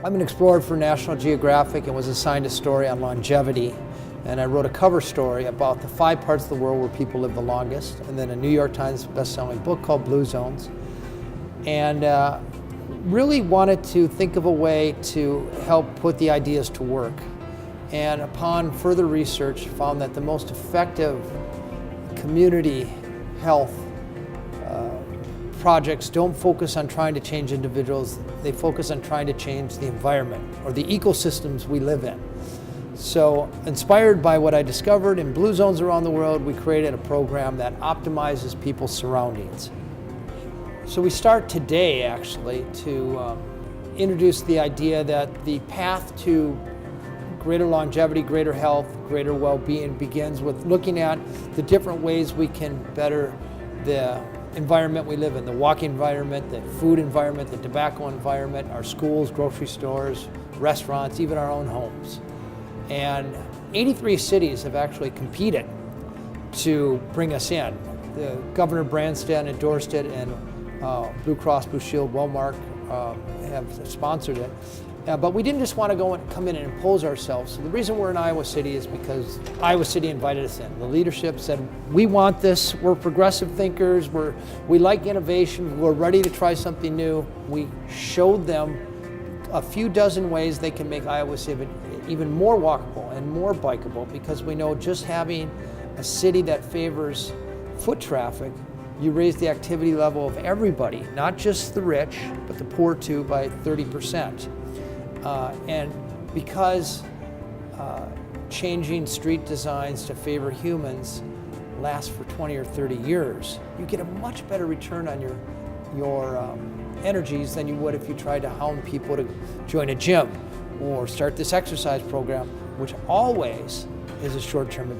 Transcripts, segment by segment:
I'm an explorer for National Geographic and was assigned a story on longevity. And I wrote a cover story about the 5 parts of the world where people live the longest, and then a New York Times best-selling book called Blue Zones. And really wanted to think of a way to help put the ideas to work. And upon further research, found that the most effective community health projects don't focus on trying to change individuals, they focus on trying to change the environment or the ecosystems we live in. So, inspired by what I discovered in Blue Zones around the world, we created a program that optimizes people's surroundings. So we start today actually to introduce the idea that the path to greater longevity, greater health, greater well-being begins with looking at the different ways we can better the environment we live in, the walking environment, the food environment, the tobacco environment, our schools, grocery stores, restaurants, even our own homes. And 83 cities have actually competed to bring us in. The Governor Branstad endorsed it, and Blue Cross Blue Shield, Wellmark have sponsored it. But we didn't just want to come in and impose ourselves. So the reason we're in Iowa City is because Iowa City invited us in. The leadership said, we want this, we're progressive thinkers, we like innovation, we're ready to try something new. We showed them a few dozen ways they can make Iowa City even more walkable and more bikeable, because we know just having a city that favors foot traffic, you raise the activity level of everybody, not just the rich, but the poor too, by 30%. And because changing street designs to favor humans lasts for 20 or 30 years, you get a much better return on your energies than you would if you tried to hound people to join a gym or start this exercise program, which always is a short-term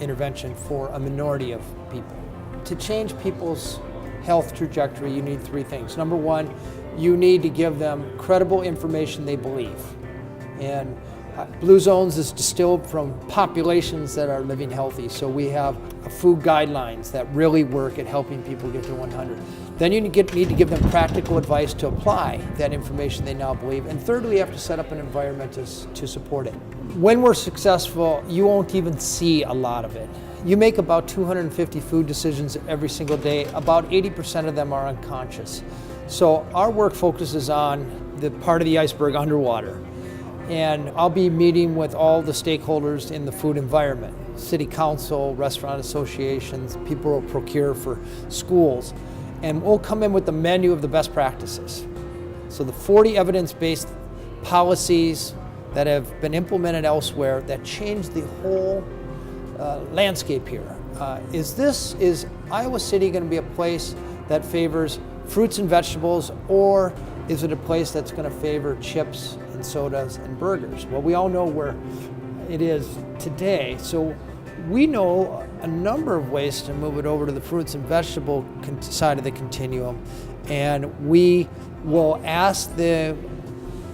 intervention for a minority of people. To change people's health trajectory, you need 3 things. Number 1, you need to give them credible information they believe. And Blue Zones is distilled from populations that are living healthy. So we have food guidelines that really work at helping people get to 100. Then you need to give them practical advice to apply that information they now believe. And thirdly, you have to set up an environment to support it. When we're successful, you won't even see a lot of it. You make about 250 food decisions every single day. About 80% of them are unconscious. So our work focuses on the part of the iceberg underwater. And I'll be meeting with all the stakeholders in the food environment, city council, restaurant associations, people who procure for schools. And we'll come in with the menu of the best practices. So the 40 evidence-based policies that have been implemented elsewhere that change the whole landscape here. Is Iowa City going to be a place that favors fruits and vegetables, or is it a place that's going to favor chips and sodas and burgers? Well, we all know where it is today, so we know a number of ways to move it over to the fruits and vegetable side of the continuum, and we will ask the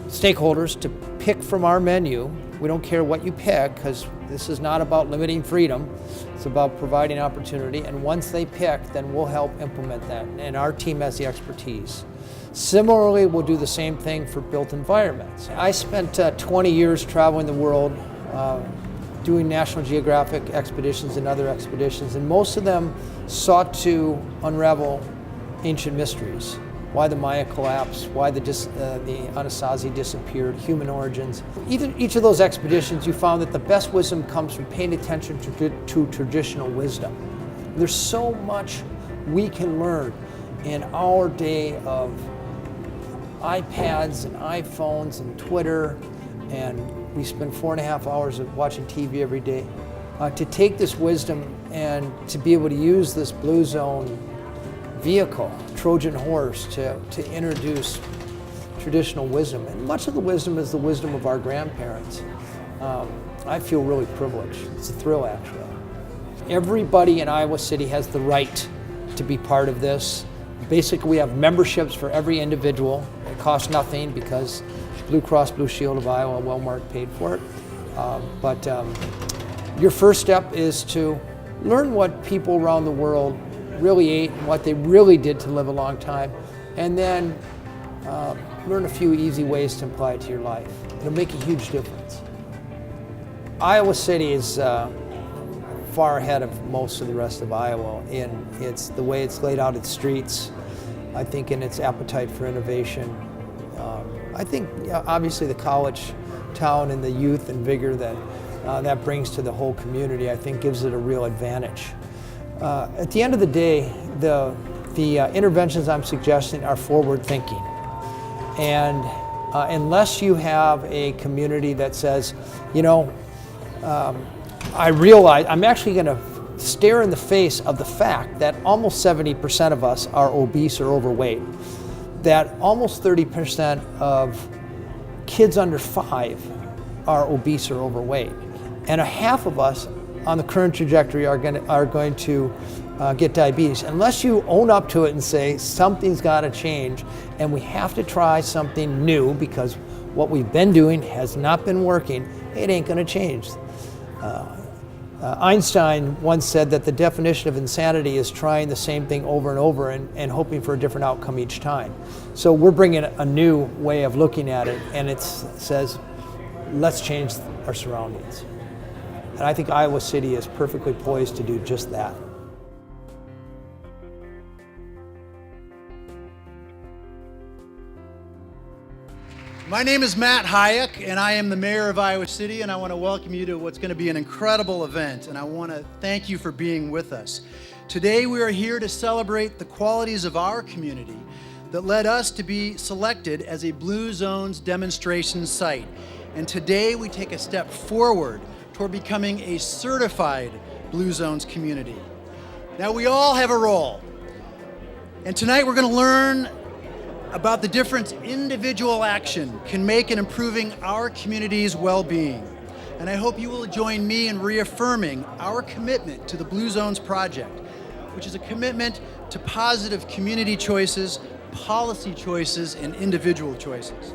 stakeholders to pick from our menu. We don't care what you pick, because this is not about limiting freedom. It's about providing opportunity. And once they pick, then we'll help implement that. And our team has the expertise. Similarly, we'll do the same thing for built environments. I spent 20 years traveling the world, doing National Geographic expeditions and other expeditions, and most of them sought to unravel ancient mysteries. Why the Maya collapsed, why the Anasazi disappeared, human origins. Each of those expeditions, you found that the best wisdom comes from paying attention to traditional wisdom. There's so much we can learn in our day of iPads and iPhones and Twitter, and we spend 4.5 hours watching TV every day. To take this wisdom and to be able to use this Blue Zone vehicle, Trojan horse, to introduce traditional wisdom. And much of the wisdom is the wisdom of our grandparents. I feel really privileged. It's a thrill, actually. Everybody in Iowa City has the right to be part of this. Basically, we have memberships for every individual. It costs nothing because Blue Cross Blue Shield of Iowa, Wellmark paid for it. But your first step is to learn what people around the world really ate and what they really did to live a long time, and then learn a few easy ways to apply it to your life. It'll make a huge difference. Iowa City is far ahead of most of the rest of Iowa in the way it's laid out its streets, I think in its appetite for innovation. I think obviously the college town and the youth and vigor that brings to the whole community, I think gives it a real advantage. At the end of the day, the interventions I'm suggesting are forward thinking. And unless you have a community that says, you know, I realize I'm actually going to stare in the face of the fact that almost 70% of us are obese or overweight, that almost 30% of kids under 5 are obese or overweight, and a half of us on the current trajectory are going to get diabetes. Unless you own up to it and say something's got to change and we have to try something new because what we've been doing has not been working, it ain't going to change. Einstein once said that the definition of insanity is trying the same thing over and over and hoping for a different outcome each time. So we're bringing a new way of looking at it, and it says, let's change our surroundings. And I think Iowa City is perfectly poised to do just that. My name is Matt Hayek, and I am the mayor of Iowa City, and I want to welcome you to what's going to be an incredible event, and I want to thank you for being with us. Today we are here to celebrate the qualities of our community that led us to be selected as a Blue Zones demonstration site. And today we take a step forward toward becoming a certified Blue Zones community. Now we all have a role, and tonight we're going to learn about the difference individual action can make in improving our community's well-being. And I hope you will join me in reaffirming our commitment to the Blue Zones Project, which is a commitment to positive community choices, policy choices, and individual choices.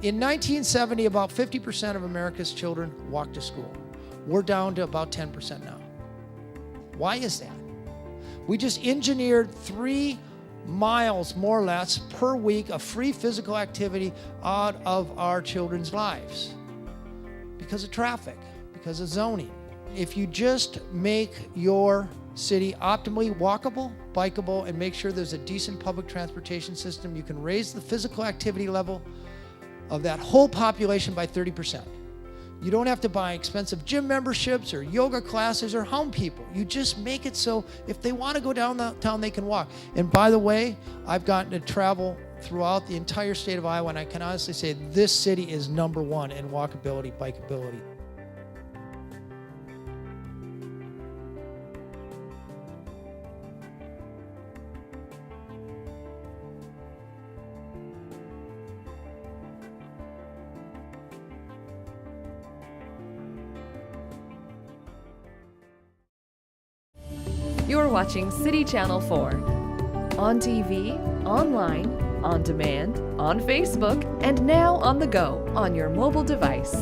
In 1970, about 50% of America's children walked to school. We're down to about 10% now. Why is that? We just engineered 3 miles, more or less, per week of free physical activity out of our children's lives because of traffic, because of zoning. If you just make your city optimally walkable, bikeable, and make sure there's a decent public transportation system, you can raise the physical activity level of that whole population by 30%. You don't have to buy expensive gym memberships or yoga classes or home people. You just make it so if they want to go downtown, they can walk. And by the way, I've gotten to travel throughout the entire state of Iowa, and I can honestly say this city is #1 in walkability, bikeability. You're watching City Channel 4. On TV, online, on demand, on Facebook, and now on the go on your mobile device.